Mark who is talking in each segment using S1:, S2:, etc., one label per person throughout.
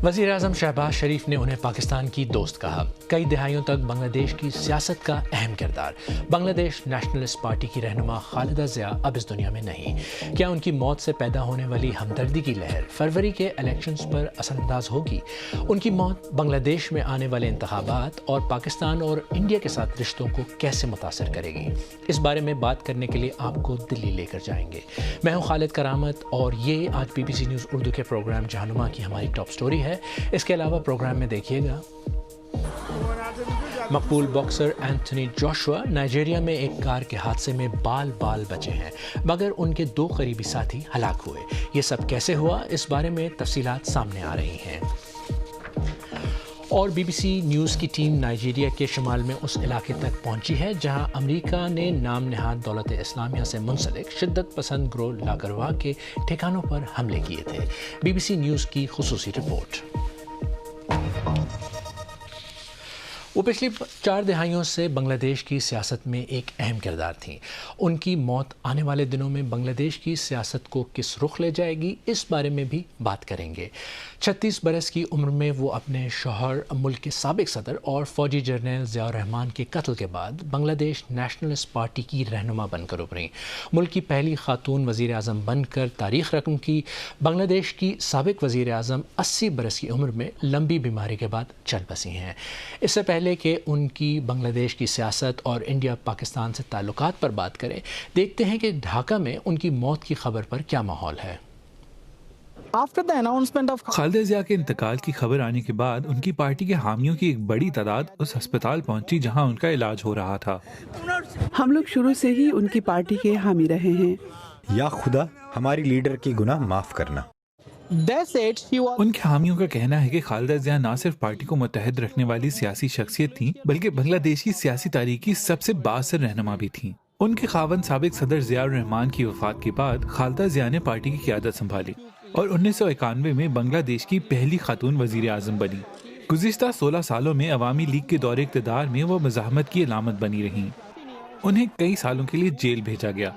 S1: वज़ीर आज़म शहबाज शरीफ ने उन्हें पाकिस्तान की दोस्त कहा। कई दहाइयों तक बांग्लादेश की सियासत का अहम किरदार। बांग्लादेश नेशनलिस्ट पार्टी की रहनुमा खालिदा ज़िया अब इस दुनिया में नहीं। क्या उनकी मौत से पैदा होने वाली हमदर्दी की लहर फरवरी के इलेक्शंस पर असरअंदाज होगी? उनकी मौत बांग्लादेश में आने वाले इंतखाबात और पाकिस्तान और इंडिया के साथ रिश्तों को कैसे मुतासर करेगी? इस बारे में बात करने के लिए आपको दिल्ली लेकर जाएंगे। मैं हूँ खालिद करामत और ये आज BBC न्यूज़ उर्दू के प्रोग्राम जहानुमा की हमारी टॉप स्टोरी है। इसके अलावा प्रोग्राम में देखिएगा मकबूल बॉक्सर एंथनी जोशुआ नाइजीरिया में एक कार के हादसे में बाल बचे हैं, मगर उनके 2 करीबी साथी हलाक हुए। ये सब कैसे हुआ, इस बारे में तफसीलात सामने आ रही हैं। और BBC न्यूज़ की टीम नाइजीरिया के शुमाल में उस इलाके तक पहुंची है जहां अमेरिका ने नाम नहाद दौलत इस्लामिया से मुंसलिक शिद्दत पसंद ग्रोह लाकरवा के ठिकानों पर हमले किए थे। BBC न्यूज़ की खुसूसी रिपोर्ट। वो पिछली 4 दहाइयों से बांग्लादेश की सियासत में एक अहम किरदार थीं। उनकी मौत आने वाले दिनों में बांग्लादेश की सियासत को किस रुख ले जाएगी, इस बारे में भी बात करेंगे। 36 बरस की उम्र में वो अपने शौहर, मुल्क के साबिक सदर और फौजी जर्नल ज़ियाउर रहमान के कत्ल के बाद बांग्लादेश नेशनलिस्ट पार्टी की रहनुमा बनकर उभरी। मुल्क की पहली खातून वज़ीर आज़म बनकर तारीख़ रकम की। बांग्लादेश की साबिक वज़ीर आज़म 80 बरस की उम्र में लंबी बीमारी के बाद चल बसी हैं। इससे पहले कि उनकी बांग्लादेश की सियासत और इंडिया पाकिस्तान से ताल्लुकात पर बात करें, देखते हैं कि ढाका में उनकी मौत की खबर पर क्या माहौल है।
S2: खालिदा ज़िया के इंतकाल की खबर आने के बाद उनकी पार्टी के हामियों की एक बड़ी तादाद उस अस्पताल पहुंची जहां उनका इलाज हो रहा था।
S3: हम लोग शुरू से ही उनकी पार्टी के हामी रहे हैं।
S4: या खुदा, हमारी लीडर की गुनाह माफ करना।
S2: उनके हामियों का कहना है कि खालिदा ज़िया न सिर्फ पार्टी को मुत्तहद रखने वाली सियासी शख्सियत थी, बल्कि बांग्लादेशी सियासी तारीख की सबसे बाअसर रहनुमा भी थी। उनके खावंद साबिक सदर ज़ियाउर रहमान की वफात के बाद खालिदा ज़िया ने पार्टी की क़यादत संभाली और 1991 में बांग्लादेश की पहली खातून वज़ीर आज़म बनी। गुज़िश्ता 16 सालों में अवामी लीग के दौरे इक़्तिदार में वो मज़ाहमत की अलामत बनी रहीं। उन्हें कई सालों के लिए जेल भेजा गया।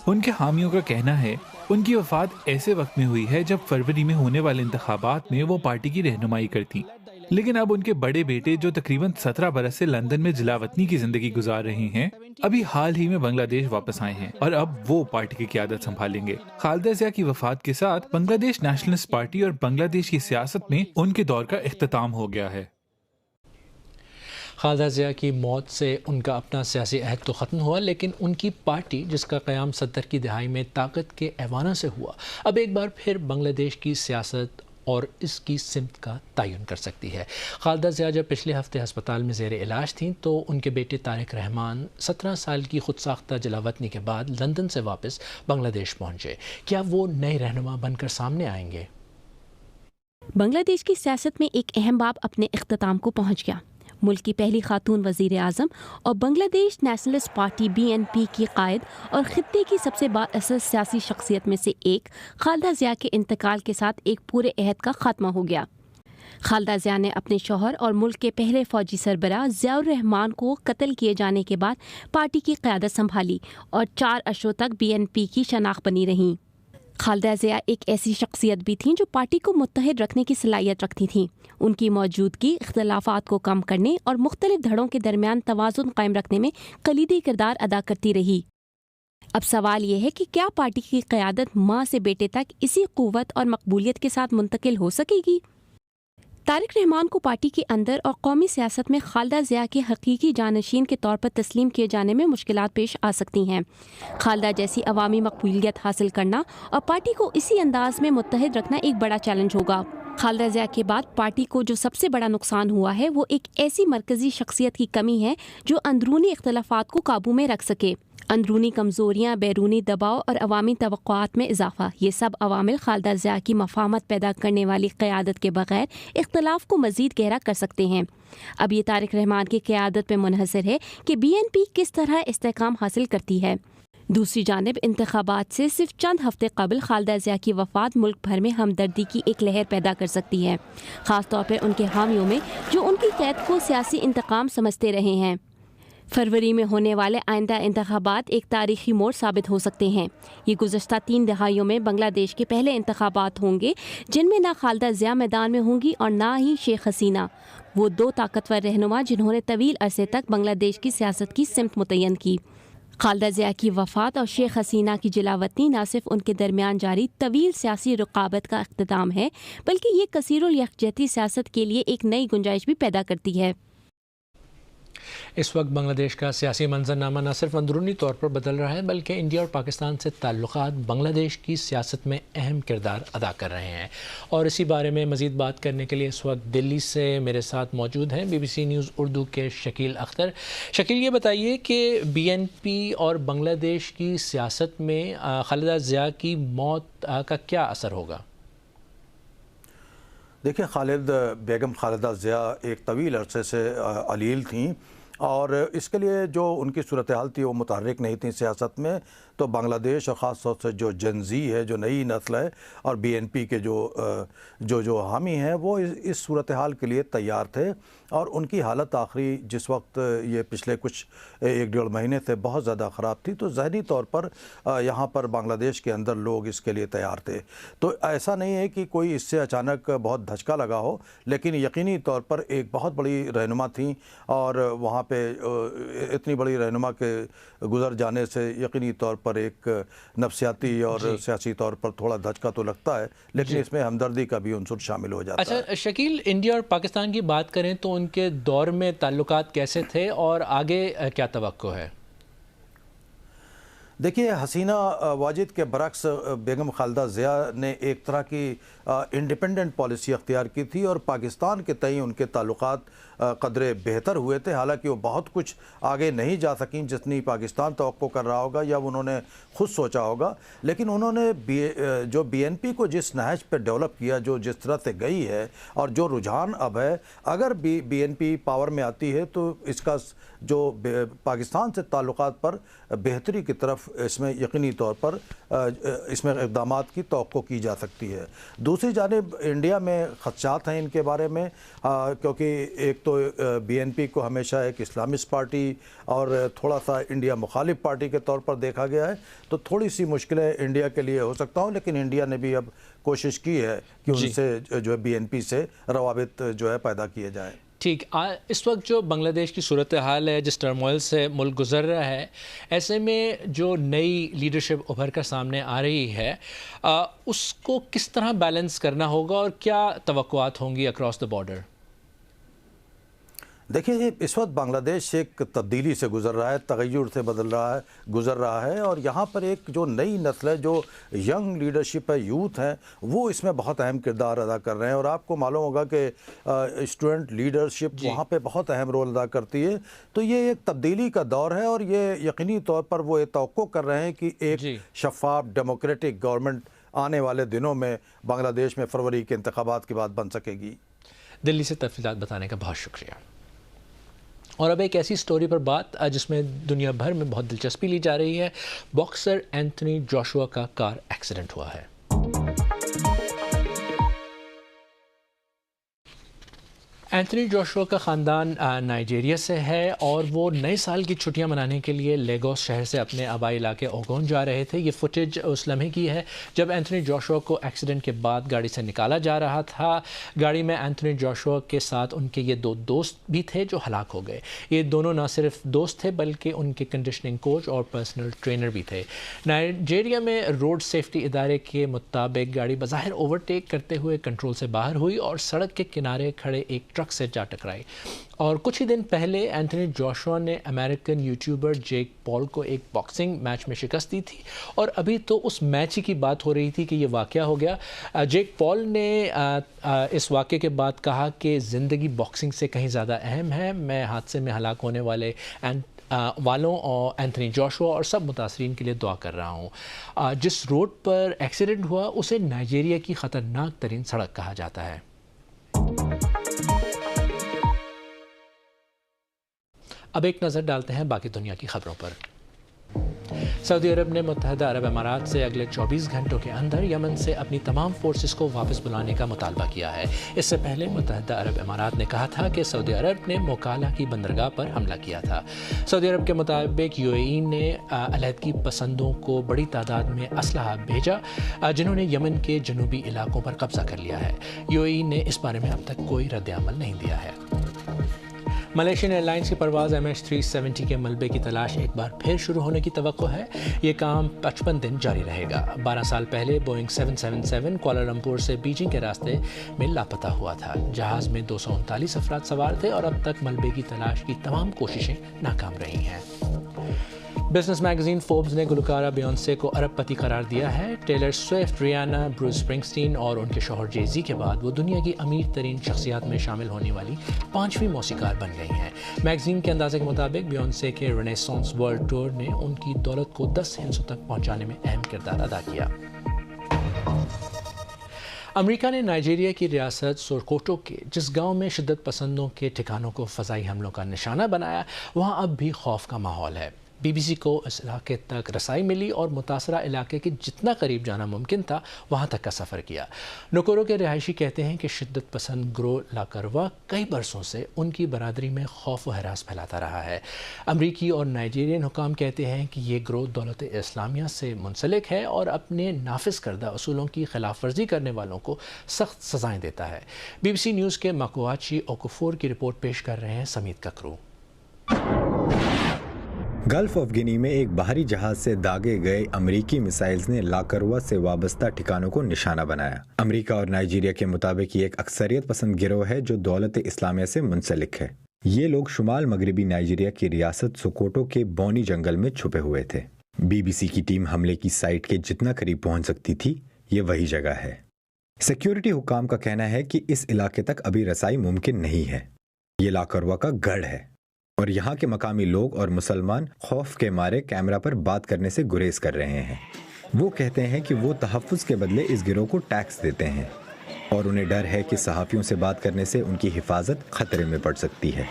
S2: उनके हामियों का कहना है उनकी वफात ऐसे वक्त में हुई है जब फरवरी में होने वाले इंतखाबात में वो पार्टी की रहनुमाई करती, लेकिन अब उनके बड़े बेटे जो तकरीबन 17 बरस से लंदन में जिलावतनी की जिंदगी गुजार रहे हैं, अभी हाल ही में बांग्लादेश वापस आए हैं और अब वो पार्टी की क़यादत संभालेंगे। खालिदा ज़िया की वफात के साथ बांग्लादेश नेशनलिस्ट पार्टी और बांग्लादेश की सियासत में उनके दौर का इख्तिताम हो गया है।
S1: खालिदा ज़िया की मौत से उनका अपना सियासी अहद तो ख़त्म हुआ, लेकिन उनकी पार्टी जिसका क़याम 70 की दहाई में ताकत के ऐवानों से हुआ, अब एक बार फिर बांग्लादेश की सियासत और इसकी सिमत का तयन कर सकती है। खालिदा ज़िया जब पिछले हफ्ते अस्पताल में ज़ेर इलाज थीं तो उनके बेटे तारिक रहमान 17 साल की खुद साख्ता जलावतनी के बाद लंदन से वापस बांग्लादेश पहुँचे। क्या वो नए रहनुमा बनकर सामने आएंगे?
S5: बांग्लादेश की सियासत में एक अहम बाब अपने इख्तिताम को पहुँच गया। मुल्क की पहली खातून वज़ीर आज़म और बांग्लादेश नेशनलिस्ट पार्टी BNP की कायद और खित्ते की सबसे बाअसर सियासी शख्सियत में से एक खालिदा ज़िया के इंतकाल के साथ एक पूरे अहद का खात्मा हो गया। खालिदा ज़िया ने अपने शौहर और मुल्क के पहले फौजी सरबराह ज़ियाउर रहमान को कत्ल किए जाने के बाद पार्टी की क़यादत संभाली और 4 अशरों तक BNP की शनाख्त बनी रहीं। खालिदा ज़िया एक ऐसी शख्सियत भी थीं जो पार्टी को मुत्तहिद रखने की सलाहियत रखती थीं। उनकी मौजूदगी इख्तिलाफात को कम करने और मुख्तलिफ धड़ों के दरमियान तवाज़ुन कायम रखने में कलीदी किरदार अदा करती रही। अब सवाल ये है कि क्या पार्टी की क़यादत माँ से बेटे तक इसी क़ुव्वत और मकबूलियत के साथ मुंतकिल हो सकेगी? तारिक रहमान को पार्टी के अंदर और कौमी सियासत में खालिदा ज़िया के हकीकी जानशीन के तौर पर तस्लीम किए जाने में मुश्किलात पेश आ सकती हैं। खालिदा जैसी अवामी मकबूलियत हासिल करना और पार्टी को इसी अंदाज में मुत्तहिद रखना एक बड़ा चैलेंज होगा। खालिदा ज़िया के बाद पार्टी को जो सबसे बड़ा नुकसान हुआ है वो एक ऐसी मरकज़ी शख्सियत की कमी है जो अंदरूनी इख्तिलाफात को काबू में रख सके। अंदरूनी कमज़ोरियाँ, बैरूनी दबाव और अवामी तवक्कुआत में इजाफा, ये सब अवामिल खालिदा ज़िया की मफाहमत पैदा करने वाली क़यादत के बगैर इख्तिलाफ को मज़ीद गहरा कर सकते हैं। अब ये तारिक रहमान की क़यादत पर मुनहसर है कि BNP किस तरह इस्तेहकाम हासिल करती है। दूसरी जानिब इंतखाबात से सिर्फ चंद हफ्ते कबल खालिदा ज़िया की वफ़ात मुल्क भर में हमदर्दी की एक लहर पैदा कर सकती है, ख़ास तौर पर उनके हामियों में जो उनकी कैद को सियासी इंतकाम समझते रहे हैं। फरवरी में होने वाले आइंदा इंतखाबात एक तारीखी मोड़ साबित हो सकते हैं। ये गुज़श्ता 3 दहाइयों में बांग्लादेश के पहले इंतखाबात होंगे जिनमें ना खालिदा ज़िया मैदान में होंगी और ना ही शेख हसीना, वो 2 ताकतवर रहनुमा जिन्होंने तवील अरसे तक बांग्लादेश की सियासत की सिमत मुतय्यन की। खालिदा ज़िया की वफ़ात और शेख हसीना की जलावतनी न सिर्फ उनके दरमियान जारी तवील सियासी रुकावत का इख्तिताम है, बल्कि ये कसीरुल यकजहती सियासत के लिए एक नई गुंजाइश भी पैदा करती है।
S1: इस वक्त बांग्लादेश का सियासी मंजरनामा न सिर्फ अंदरूनी तौर पर बदल रहा है बल्कि इंडिया और पाकिस्तान से ताल्लुकात बांग्लादेश की सियासत में अहम किरदार अदा कर रहे हैं। और इसी बारे में मज़ीद बात करने के लिए इस वक्त दिल्ली से मेरे साथ मौजूद हैं BBC न्यूज़ उर्दू के शकील अख्तर। शकील, ये बताइए कि BNP और बांग्लादेश की सियासत में खालिदा ज़िया की मौत का क्या असर होगा?
S6: देखिए, बेगम खालिदा ज़िया एक तवील अरसे से अलील थीं और इसके लिए जो उनकी सूरत हाल थी वो मुतहर्रिक नहीं थी सियासत में। तो बांग्लादेश और ख़ास तौर से जो जेन ज़ी है, जो नई नस्ल है, और BNP के जो हामी हैं वो इस सूरत हाल के लिए तैयार थे। और उनकी हालत आखिरी जिस वक्त ये पिछले कुछ 1-1.5 महीने से बहुत ज़्यादा ख़राब थी, तो ज़हनी तौर पर यहाँ पर बांग्लादेश के अंदर लोग इसके लिए तैयार थे। तो ऐसा नहीं है कि कोई इससे अचानक बहुत धचका लगा हो, लेकिन यकीनी तौर पर एक बहुत बड़ी रहनुमा थी और वहाँ पे इतनी बड़ी रहनुमा के गुज़र जाने से यकीनी तौर पर एक नफसियाती और सियासी तौर पर थोड़ा धचका तो लगता है, लेकिन इसमें हमदर्दी का भी उनसुर शामिल हो जाता है।
S1: अच्छा शकील, इंडिया और पाकिस्तान की बात करें तो उनके दौर में ताल्लुकात कैसे थे और आगे क्या तवक्को है?
S6: देखिए, हसीना वाजिद के बरक्स बेगम खालिदा ज़िया ने एक तरह की इंडिपेंडेंट पॉलिसी अख्तियार की थी और पाकिस्तान के तई उनके ताल्लुकात कदरे बेहतर हुए थे। हालांकि वो बहुत कुछ आगे नहीं जा सकें जितनी पाकिस्तान तवक्को कर रहा होगा या उन्होंने खुद सोचा होगा, लेकिन उन्होंने जो BNP को जिस नहज पर डेवलप किया, जो जिस तरह से गई है और जो रुझान अब है, अगर BNP पावर में आती है तो इसका जो पाकिस्तान से ताल्लुकात पर बेहतरी की तरफ इसमें यकीनी तौर पर इसमें इक़दामात की तवक्को की जा सकती है। दूसरी जानिब इंडिया में ख़दशात हैं इनके बारे में, क्योंकि एक तो BNP को हमेशा एक इस्लामिस्ट पार्टी और थोड़ा सा इंडिया मुखालिफ पार्टी के तौर पर देखा गया है, तो थोड़ी सी मुश्किलें इंडिया के लिए हो सकता हूँ, लेकिन इंडिया ने भी अब कोशिश की है कि उनसे जो है BNP से रवाबित जो है पैदा किए जाएँ।
S1: ठीक, इस वक्त जो बांग्लादेश की सूरत हाल है, जिस टर्मोइल से मुल्क गुज़र रहा है, ऐसे में जो नई लीडरशिप उभर कर सामने आ रही है उसको किस तरह बैलेंस करना होगा और क्या तवक्कुआत होंगी अक्रॉस द बॉर्डर?
S6: देखिए, इस वक्त बांग्लादेश एक तब्दीली से गुज़र रहा है, तगय्युर से गुज़र रहा है और यहाँ पर एक जो नई नस्ल है, जो यंग लीडरशिप है, यूथ है, वो इसमें बहुत अहम किरदार अदा कर रहे हैं। और आपको मालूम होगा कि स्टूडेंट लीडरशिप वहाँ पे बहुत अहम रोल अदा करती है। तो ये एक तब्दीली का दौर है और ये यकीनी तौर पर वो ये तवक्को कर रहे हैं कि एक शफाफ डेमोक्रेटिक गवर्नमेंट आने वाले दिनों में बांग्लादेश में फरवरी के इंतखाबात के बाद बन सकेगी।
S1: दिल्ली से तफसीलात बताने का बहुत शुक्रिया। और अब एक ऐसी स्टोरी पर बात जिसमें दुनिया भर में बहुत दिलचस्पी ली जा रही है। बॉक्सर एंथनी जोशुआ का कार एक्सीडेंट हुआ है। एंथनी जोशुआ का ख़ानदान नाइजीरिया से है और वो नए साल की छुट्टियां मनाने के लिए लेगोस शहर से अपने आबाई इलाके ओगोन जा रहे थे। ये फुटेज उस लम्हे की है जब एंथनी जोशुआ को एक्सीडेंट के बाद गाड़ी से निकाला जा रहा था। गाड़ी में एंथनी जोशुआ के साथ उनके ये 2 दोस्त भी थे जो हलाक हो गए। ये दोनों न सिर्फ दोस्त थे बल्कि उनके कंडीशनिंग कोच और पर्सनल ट्रेनर भी थे। नाइजीरिया में रोड सेफ्टी इदारे के मुताबिक गाड़ी बज़ाहिर ओवरटेक करते हुए कंट्रोल से बाहर हुई और सड़क के किनारे खड़े एक ट्रक से जा टकराई। और कुछ ही दिन पहले एंथनी जोशुआ ने अमेरिकन यूट्यूबर जेक पॉल को एक बॉक्सिंग मैच में शिकस्त दी थी और अभी तो उस मैच ही की बात हो रही थी कि ये वाक़या हो गया। जेक पॉल ने इस वाक़े के बाद कहा कि ज़िंदगी बॉक्सिंग से कहीं ज़्यादा अहम है। मैं हादसे में हलाक होने वालों और एंथनी जोशुआ और सब मुतासरीन के लिए दुआ कर रहा हूँ। जिस रोड पर एक्सीडेंट हुआ उसे नाइजीरिया की ख़तरनाक तरीन सड़क कहा जाता है। अब एक नज़र डालते हैं बाकी दुनिया की खबरों पर। सऊदी अरब ने मुत्तहदा अरब अमारात से अगले 24 घंटों के अंदर यमन से अपनी तमाम फोर्सेस को वापस बुलाने का मुतालबा किया है। इससे पहले मुत्तहदा अरब अमारात ने कहा था कि सऊदी अरब ने मोकाला की बंदरगाह पर हमला किया था। सऊदी अरब के मुताबिक यूएई ने अलहदगी पसंदों को बड़ी तादाद में असलहा भेजा, जिन्होंने यमन के जनूबी इलाकों पर कब्जा कर लिया है। यूएई ने इस बारे में अब तक कोई रद्द-ए-अमल नहीं दिया है। मलेशियन एयरलाइंस की परवाज़ MH370 के मलबे की तलाश एक बार फिर शुरू होने की तवक्को है। ये काम 55 दिन जारी रहेगा। 12 साल पहले बोइंग 777 कुआलालंपुर से बीजिंग के रास्ते में लापता हुआ था। जहाज़ में 239 अफराद सवार थे और अब तक मलबे की तलाश की तमाम कोशिशें नाकाम रही हैं। बिजनेस मैगजीन फोर्ब्स ने गुलकारा बियोंसे को अरबपति करार दिया है। Taylor Swift, Rihanna, Bruce Springsteen और उनके शौहर जे-ज़ी के बाद वो दुनिया की अमीर तरीन शख्सियात में शामिल होने वाली 5वीं मौसीकार बन गई हैं। मैगजीन के अंदाजे के मुताबिक बियोंसे के रेनेसांस वर्ल्ड टूर ने उनकी दौलत को 10 हिस्सों तक पहुंचाने में अहम किरदार अदा किया। अमेरिका ने नाइजीरिया की रियासत सोकोटो के जिस गांव में शिद्दत पसंदों के ठिकानों को फ़ज़ाई हमलों का निशाना बनाया, वहां अब भी खौफ का माहौल है। BBC को इस इलाके तक रसाई मिली और मुतासरा इलाके के जितना करीब जाना मुमकिन था वहाँ तक का सफ़र किया। नुकोरो के रिहायशी कहते हैं कि शिद्दत पसंद ग्रोह लाकरवा कई बरसों से उनकी बरादरी में खौफ व हरास फैलाता रहा है। अमरीकी और नाइजीरियन हुकाम कहते हैं कि ये ग्रोह दौलत इस्लामिया से मुंसलिक है और अपने नाफिज करदा असूलों की खिलाफ वर्जी करने वालों को सख्त सज़ाएँ देता है। BBC न्यूज़ के मकुआची ओकुफोर की रिपोर्ट पेश कर रहे हैं समीत ककरू।
S4: गल्फ ऑफ गिनी में एक बाहरी जहाज से दागे गए अमरीकी मिसाइल्स ने लाकरवा से वाबस्ता ठिकानों को निशाना बनाया। अमेरिका और नाइजीरिया के मुताबिक ये एक अक्सरियत पसंद गिरोह है जो दौलत इस्लामिया से मुंसलिक है। ये लोग शुमाल मगरबी नाइजीरिया की रियासत सोकोटो के बोनी जंगल में छुपे हुए थे। BBC की टीम हमले की साइट के जितना करीब पहुंच सकती थी, ये वही जगह है। सिक्योरिटी हुकाम का कहना है कि इस इलाके तक अभी रसाई मुमकिन नहीं है। ये लाकरवा का गढ़ है और यहाँ के मकामी लोग और मुसलमान खौफ के मारे कैमरा पर बात करने से गुरेज कर रहे हैं। वो कहते हैं कि वो तहफ़्फ़ुज़ के बदले इस गिरोह को टैक्स देते हैं और उन्हें डर है कि सहाफ़ियों से बात करने से उनकी हिफाजत खतरे में पड़ सकती है।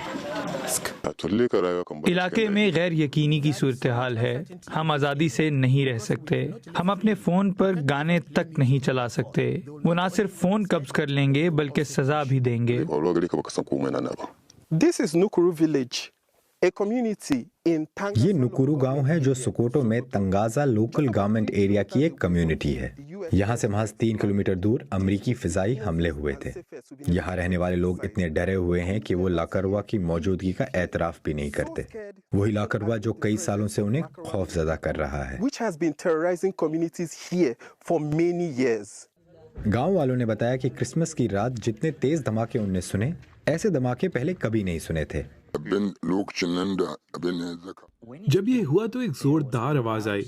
S2: इलाके में गैर यकीनी की सूरत हाल है। हम आज़ादी से नहीं रह सकते। हम अपने फ़ोन पर गाने तक नहीं चला सकते। वो ना सिर्फ फ़ोन कब्ज़ कर लेंगे बल्कि सज़ा भी देंगे।
S7: This is Nukuru village, a community in
S4: ये नुकुरू गांव है जो सोकोटो में तंगाजा लोकल गवर्नमेंट एरिया की एक कम्युनिटी है। यहाँ से महज 3 किलोमीटर दूर अमरीकी फिजाई हमले हुए थे। यहाँ रहने वाले लोग इतने डरे हुए हैं कि वो लाकरवा की मौजूदगी का एतराफ़ भी नहीं करते। वही लाकरवा जो कई सालों से उन्हें खौफजदा कर रहा है।
S7: which has been terrorizing communities here for many years.
S4: गांव वालों ने बताया कि क्रिसमस की रात जितने तेज धमाके उनने सुने, ऐसे धमाके पहले कभी नहीं सुने थे।
S2: जब ये हुआ तो एक जोरदार आवाज आई।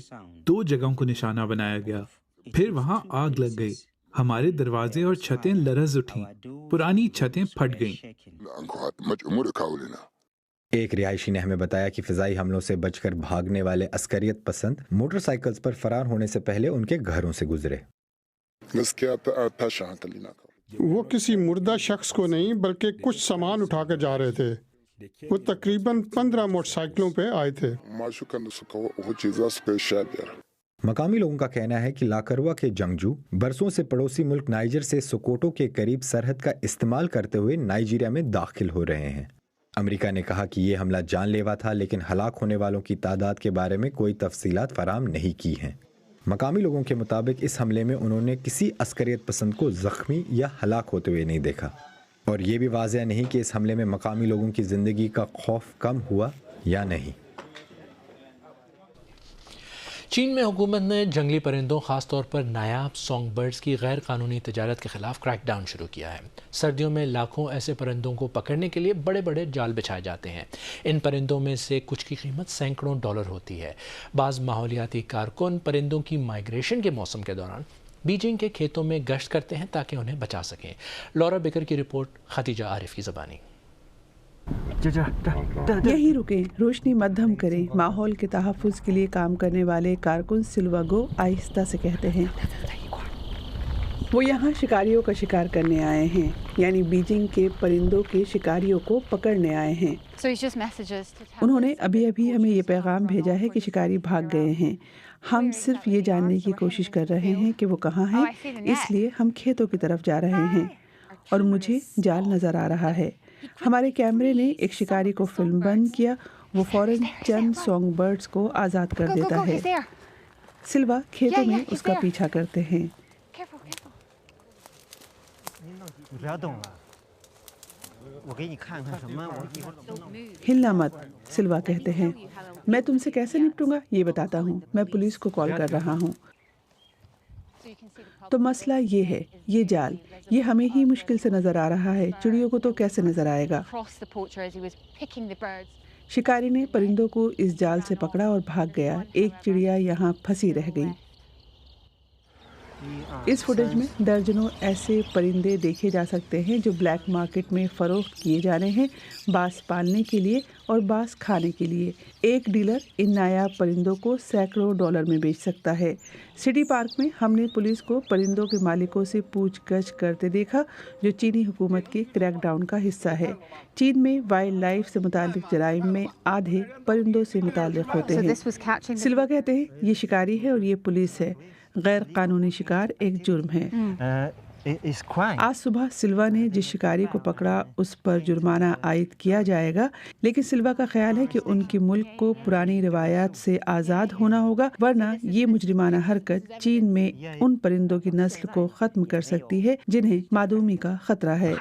S2: 2 जगहों को निशाना बनाया गया। फिर वहाँ आग लग गई। हमारे दरवाजे और छतें लरज़ उठीं। पुरानी छतें फट गईं।
S4: एक रिहायशी ने हमें बताया कि फिजाई हमलों से बचकर भागने वाले अस्करियत पसंद मोटरसाइकिल्स पर फरार होने से पहले उनके घरों से गुजरे।
S8: वो किसी मुर्दा शख्स को नहीं बल्कि कुछ सामान उठाकर जा रहे थे। वो तकरीबन 15 मोटरसाइकिलों पे आए थे।
S4: मकामी लोगों का कहना है कि लाकरवा के जंगजू बरसों से पड़ोसी मुल्क नाइजर से सोकोटो के करीब सरहद का इस्तेमाल करते हुए नाइजीरिया में दाखिल हो रहे हैं। अमेरिका ने कहा कि ये हमला जानलेवा था, लेकिन हलाक होने वालों की तादाद के बारे में कोई तफसीलात फराम नहीं की हैं। मकामी लोगों के मुताबिक इस हमले में उन्होंने किसी अस्करियत पसंद को जख्मी या हलाक होते हुए नहीं देखा और ये भी वाज़ेह नहीं कि इस हमले में मकामी लोगों की ज़िंदगी का खौफ कम हुआ या नहीं।
S1: चीन में हुकूमत ने जंगली परिंदों ख़ासतौर पर नायाब सॉन्ग बर्ड्स की गैर कानूनी तजारत के ख़िलाफ़ क्रैकडाउन शुरू किया है। सर्दियों में लाखों ऐसे परिंदों को पकड़ने के लिए बड़े बड़े जाल बिछाए जाते हैं। इन परिंदों में से कुछ की कीमत सैकड़ों डॉलर होती है। बाज़ माहौलियाती कारकुन परिंदों की माइग्रेशन के मौसम के दौरान बीजिंग के खेतों में गश्त करते हैं ताकि उन्हें बचा सकें। लॉरा बेकर की रिपोर्ट, खतीजा आरिफ की ज़बानी।
S3: यहीं रुकें, रोशनी मध्यम करें। माहौल के तहफ़्फ़ुज़ के लिए काम करने वाले कारकुन सिल्वागो आहिस्ता से कहते हैं। وہ یہاں شکاریوں کا شکار کرنے آئے ہیں، یعنی بیجنگ کے پرندوں کے شکاریوں کو پکڑنے آئے ہیں۔ انہوں نے ابھی ہمیں یہ پیغام بھیجا ہے کہ شکاری بھاگ گئے ہیں۔ ہم صرف یہ جاننے کی کوشش کر رہے ہیں کہ وہ کہاں ہیں، اس لیے ہم کھیتوں کی طرف جا رہے ہیں اور مجھے جال نظر آ رہا ہے۔ ہمارے کیمرے نے ایک شکاری کو فلم بند کیا، وہ فوراً چند سانگ برڈز کو آزاد کر دیتا ہے۔ سلوا کھیتوں میں اس کا پیچھا کرتے ہیں۔ ہلنا مت، سلوا کہتے ہیں۔ میں تم سے کیسے نپٹوں گا یہ بتاتا ہوں، میں پولیس کو کال کر رہا ہوں۔ تو مسئلہ یہ ہے، یہ جال، یہ ہمیں ہی مشکل سے نظر آ رہا ہے، چڑیوں کو تو کیسے نظر آئے گا؟ شکاری نے پرندوں کو اس جال سے پکڑا اور بھاگ گیا۔ ایک چڑیا یہاں پھنسی رہ گئی۔ اس فوٹیج میں درجنوں ایسے پرندے دیکھے جا سکتے ہیں جو بلیک مارکیٹ میں فروخت کیے جانے ہیں، بعض پالنے کے لیے اور بعض کھانے کے لیے۔ ایک ڈیلر ان نایاب پرندوں کو سینکڑوں ڈالر میں بیچ سکتا ہے۔ سٹی پارک میں ہم نے پولیس کو پرندوں کے مالکوں سے پوچھ گچھ کرتے دیکھا، جو چینی حکومت کے کریک ڈاؤن کا حصہ ہے۔ چین میں وائلڈ لائف سے متعلق جرائم میں آدھے پرندوں سے متعلق ہوتے ہیں۔ سلوا کہتے ہیں یہ شکاری ہے اور یہ پولیس ہے۔ غیر قانونی شکار ایک جرم ہے۔ آج صبح سلوا نے جس شکاری کو پکڑا اس پر جرمانہ عائد کیا جائے گا، لیکن سلوا کا خیال ہے کہ ان کے ملک کو پرانی روایات سے آزاد ہونا ہوگا، ورنہ یہ مجرمانہ حرکت چین میں ان پرندوں کی نسل کو ختم کر سکتی ہے جنہیں معدومی کا خطرہ ہے۔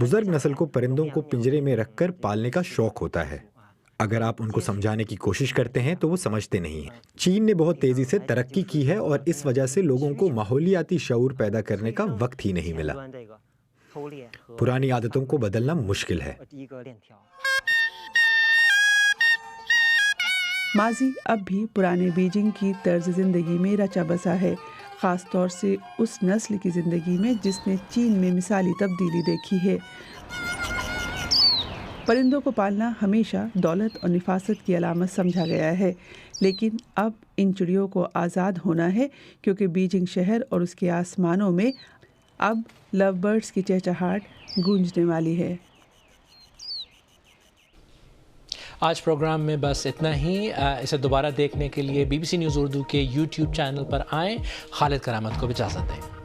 S4: بزرگ نسل کو پرندوں کو پنجرے میں رکھ کر پالنے کا شوق ہوتا ہے۔ اگر آپ ان کو سمجھانے کی کوشش کرتے ہیں تو وہ سمجھتے نہیں ہیں۔ چین نے بہت تیزی سے ترقی کی ہے اور اس وجہ سے لوگوں کو ماحولیاتی شعور پیدا کرنے کا وقت ہی نہیں ملا۔ پرانی عادتوں کو بدلنا مشکل ہے۔
S3: ماضی اب بھی پرانے بیجنگ کی طرز زندگی میں رچا بسا ہے، خاص طور سے اس نسل کی زندگی میں جس نے چین میں مثالی تبدیلی دیکھی ہے۔ پرندوں کو پالنا ہمیشہ دولت اور نفاست کی علامت سمجھا گیا ہے، لیکن اب ان چڑیوں کو آزاد ہونا ہے، کیونکہ بیجنگ شہر اور اس کے آسمانوں میں اب لو برڈز کی چہچہاہٹ گونجنے والی ہے۔
S1: آج پروگرام میں بس اتنا ہی۔ اسے دوبارہ دیکھنے کے لیے BBC نیوز اردو کے YouTube چینل پر آئیں۔ خالد کرامت کو اجازت دیں۔